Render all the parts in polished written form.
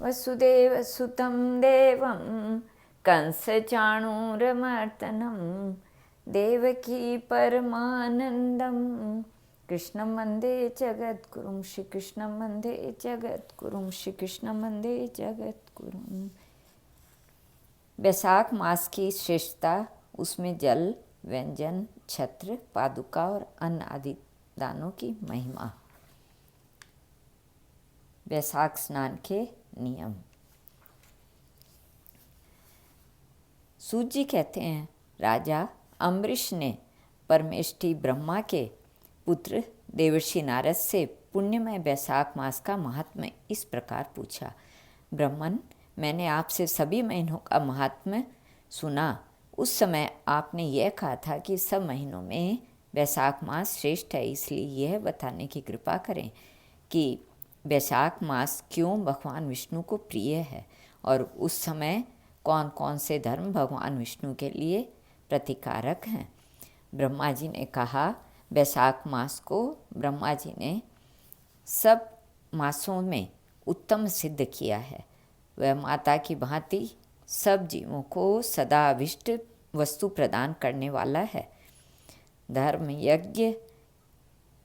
वसुदेवसुतं देवं कंसचाणूरमर्दनं देवकी परमानन्दं कृष्णं वन्दे जगद्गुरुं श्रीकृष्णं वन्दे जगद्गुरुं श्रीकृष्णं वन्दे जगद्गुरुं। वैशाख मास की श्रेष्ठता, उसमें जल, व्यंजन, छत्र, पादुका और अन्न आदि दानों की महिमा। वैशाख स्नान के नियम। सूत जी कहते हैं, राजा अम्बरीश ने परमेष्ठी ब्रह्मा के पुत्र देवर्षि नारद से पुण्यमय वैशाख मास का महात्म्य इस प्रकार पूछा। ब्रह्मन, मैंने आपसे सभी महीनों का महात्म्य सुना। उस समय आपने यह कहा था कि सब महीनों में वैशाख मास श्रेष्ठ है, इसलिए यह बताने की कृपा करें कि वैशाख मास क्यों भगवान विष्णु को प्रिय है और उस समय कौन कौन से धर्म भगवान विष्णु के लिए प्रतिकारक हैं। ब्रह्मा जी ने कहा, वैशाख मास को ब्रह्मा जी ने सब मासों में उत्तम सिद्ध किया है। वह माता की भांति सब जीवों को सदा अभिष्ट वस्तु प्रदान करने वाला है। धर्म, यज्ञ,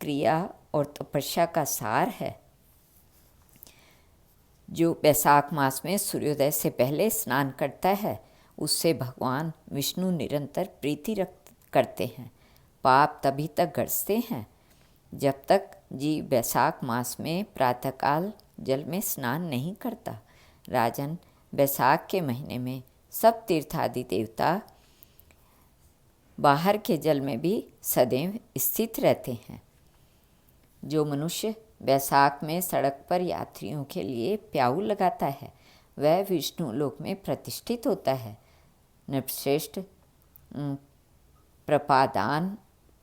क्रिया और तपस्या का सार है। जो वैशाख मास में सूर्योदय से पहले स्नान करता है, उससे भगवान विष्णु निरंतर प्रीति करते हैं। पाप तभी तक घटते हैं जब तक जीव वैशाख मास में प्रातःकाल जल में स्नान नहीं करता। राजन, वैशाख के महीने में सब तीर्थादि देवता बाहर के जल में भी सदैव स्थित रहते हैं। जो मनुष्य वैशाख में सड़क पर यात्रियों के लिए प्याऊ लगाता है, वह विष्णु लोक में प्रतिष्ठित होता है। नृपश्रेष्ठ, प्रपादान,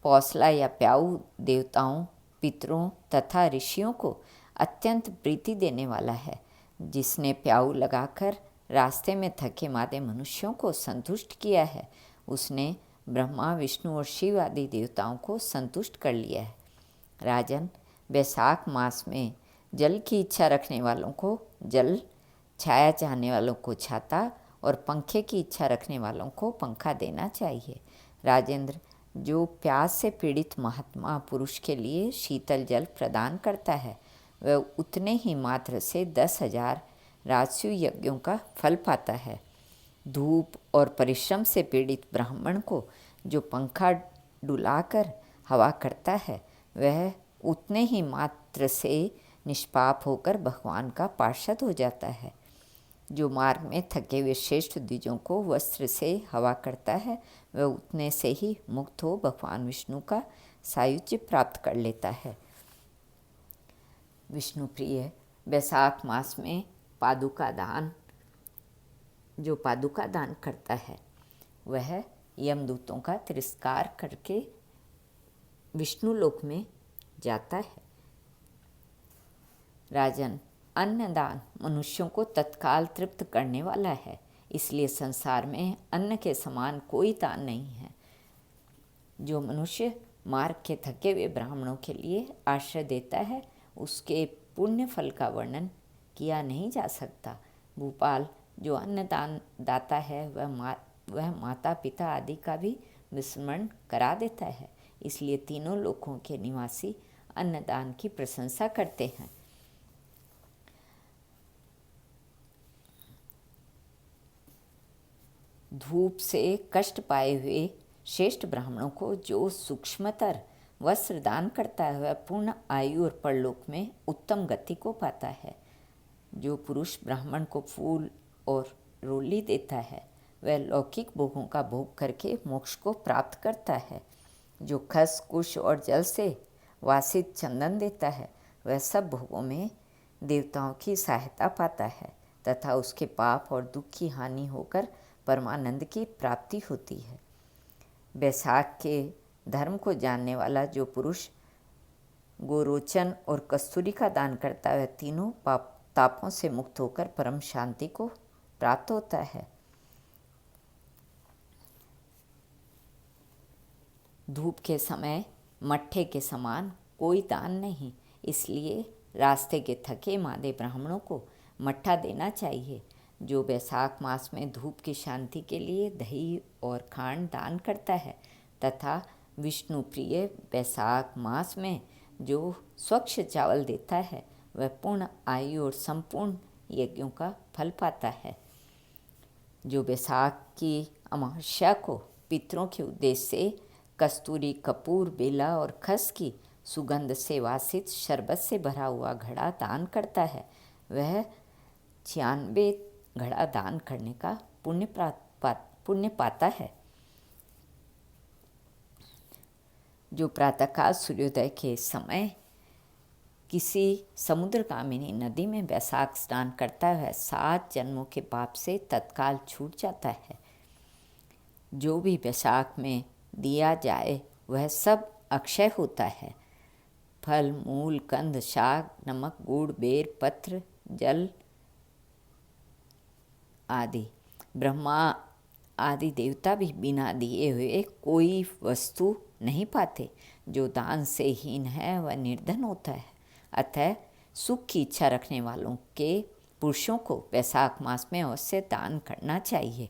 पौसला या प्याऊ देवताओं, पितरों तथा ऋषियों को अत्यंत प्रीति देने वाला है। जिसने प्याऊ लगाकर रास्ते में थके मादे मनुष्यों को संतुष्ट किया है, उसने ब्रह्मा, विष्णु और शिव आदि देवताओं को संतुष्ट कर लिया है। राजन, वैशाख मास में जल की इच्छा रखने वालों को जल, छाया चाहने वालों को छाता और पंखे की इच्छा रखने वालों को पंखा देना चाहिए। राजेंद्र, जो प्यास से पीड़ित महात्मा पुरुष के लिए शीतल जल प्रदान करता है, वह उतने ही मात्र से 10,000 राजस्व यज्ञों का फल पाता है। धूप और परिश्रम से पीड़ित ब्राह्मण को जो पंखा डुलाकर हवा करता है, वह उतने ही मात्र से निष्पाप होकर भगवान का पार्षद हो जाता है। जो मार्ग में थके हुए श्रेष्ठ द्विजों को वस्त्र से हवा करता है, वह उतने से ही मुक्त हो भगवान विष्णु का सायुज्य प्राप्त कर लेता है। विष्णु प्रिय वैशाख मास में पादुका दान, जो पादुका दान करता है, वह यमदूतों का तिरस्कार करके विष्णु लोक में जाता है। राजन, अन्नदान मनुष्यों को तत्काल तृप्त करने वाला है, इसलिए संसार में अन्न के समान कोई दान नहीं है। जो मनुष्य मार्ग के थके हुए ब्राह्मणों के लिए आश्रय देता है, उसके पुण्य फल का वर्णन किया नहीं जा सकता। भूपाल, जो अन्नदान दाता है, वह माता पिता आदि का भी विस्मरण करा देता है, इसलिए तीनों लोकों के निवासी अन्नदान की प्रशंसा करते हैं। धूप से कष्ट पाए हुए श्रेष्ठ ब्राह्मणों को जो सूक्ष्मतर वस्त्र दान करता है, वह पूर्ण आयु और परलोक में उत्तम गति को पाता है। जो पुरुष ब्राह्मण को फूल और रोली देता है, वह लौकिक भोगों का भोग करके मोक्ष को प्राप्त करता है। जो खस, कुश और जल से वासित चंदन देता है, वह सब भोगों में देवताओं की सहायता पाता है तथा उसके पाप और दुख की हानि होकर परमानंद की प्राप्ति होती है। वैशाख के धर्म को जानने वाला जो पुरुष गोरोचन और कस्तूरी का दान करता है, वह तीनों तापों से मुक्त होकर परम शांति को प्राप्त होता है। धूप के समय मट्ठे के समान कोई दान नहीं, इसलिए रास्ते के थके मादे ब्राह्मणों को मट्ठा देना चाहिए। जो वैशाख मास में धूप की शांति के लिए दही और खांड दान करता है तथा विष्णु प्रिय वैशाख मास में जो स्वच्छ चावल देता है वह पूर्ण आयु और संपूर्ण यज्ञों का फल पाता है। जो वैशाख की अमावस्या को पितरों के उद्देश्य से कस्तूरी, कपूर, बेला और खस की सुगंध से वासित शरबत से भरा हुआ घड़ा दान करता है वह 96 घड़ा दान करने का पुण्य पाता है। जो प्रातःकाल सूर्योदय के समय किसी समुद्रगामिनी नदी में वैशाख स्नान करता है 7 जन्मों के पाप से तत्काल छूट जाता है। जो भी वैशाख में दिया जाए वह सब अक्षय होता है। फल, मूल, कंद, शाक, नमक, गुड़, बेर, पत्र, जल आदि। ब्रह्मा आदि देवता भी बिना दिए हुए कोई वस्तु नहीं पाते। जो दान से हीन है वह निर्धन होता है। अतः सुख की इच्छा रखने वालों के पुरुषों को वैशाख मास में अवश्य दान करना चाहिए।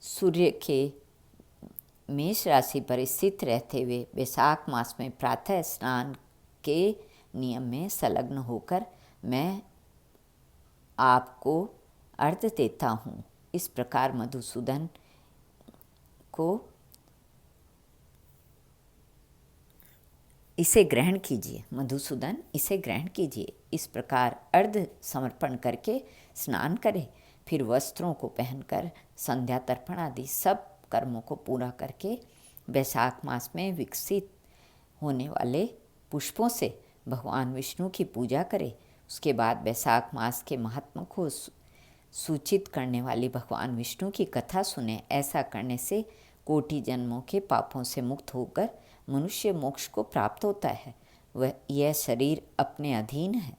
सूर्य के मेष राशि पर स्थित रहते हुए वैशाख मास में प्रातः स्नान के नियम में संलग्न होकर मैं आपको अर्घ्य देता हूँ। इस प्रकार मधुसूदन को इसे ग्रहण कीजिए। मधुसूदन इसे ग्रहण कीजिए। इस प्रकार अर्घ्य समर्पण करके स्नान करें। फिर वस्त्रों को पहनकर संध्या तर्पण आदि सब कर्मों को पूरा करके वैशाख मास में विकसित होने वाले पुष्पों से भगवान विष्णु की पूजा करें। उसके बाद वैशाख मास के महात्मा को सूचित करने वाली भगवान विष्णु की कथा सुने। ऐसा करने से कोटि जन्मों के पापों से मुक्त होकर मनुष्य मोक्ष को प्राप्त होता है। यह शरीर अपने अधीन है,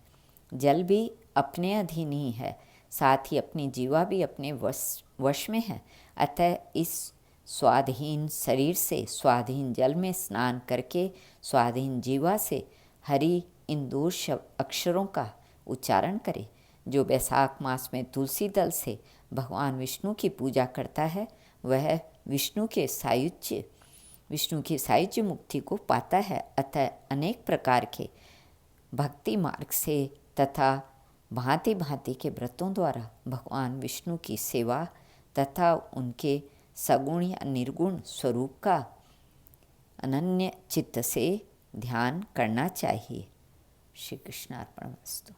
जल भी अपने अधीन ही है, साथ ही अपनी जीवा भी अपने वश में है। अतः इस स्वाधीन शरीर से स्वाधीन जल में स्नान करके स्वाधीन जीवा से हरि इन 2 अक्षरों का उच्चारण करें। जो वैशाख मास में तुलसी दल से भगवान विष्णु की पूजा करता है वह विष्णु की सायुज्य मुक्ति को पाता है। अतः अनेक प्रकार के भक्ति मार्ग से तथा भांति भांति के व्रतों द्वारा भगवान विष्णु की सेवा तथा उनके सगुण या निर्गुण स्वरूप का अनन्य चित्त से ध्यान करना चाहिए। श्री कृष्णार्पणमस्तु।